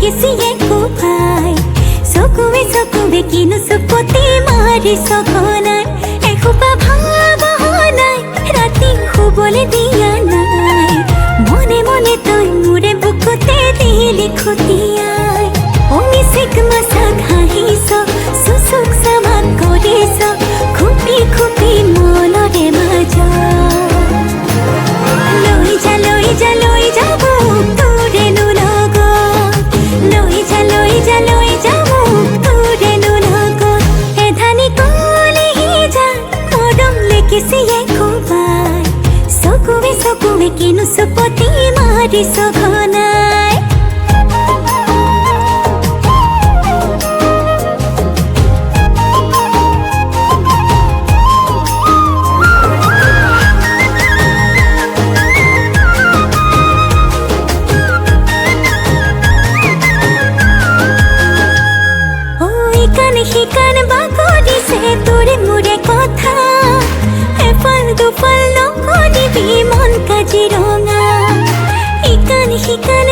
লাগিছে কোপাই চকুৱে কিনো চকুতে মাৰি চকলাই এসোপা ভাবনাই ৰাতি শুবলৈ দিয়া নাই মনে মনে তই মোৰে বুকুতে দিলি খুটিয়াই অমিচিক মাছাক হাঁহিছ চুচুক চামাক কৰিছ খুপি খুপি মনৰে মাজ লৈ যা মোক তোৰেনো লগত লৈ যা মোক তোৰেনো লগত এধানি কলেহি যা মৰম লেকিছে কোবাই চকুৱে কিনো চুপতি মাৰিছ ঘনাই শিকান বাগৰিছে তোৰে মোৰে কথা এফাল দুফাল নকৰিবি মন কাজিৰঙা শিকান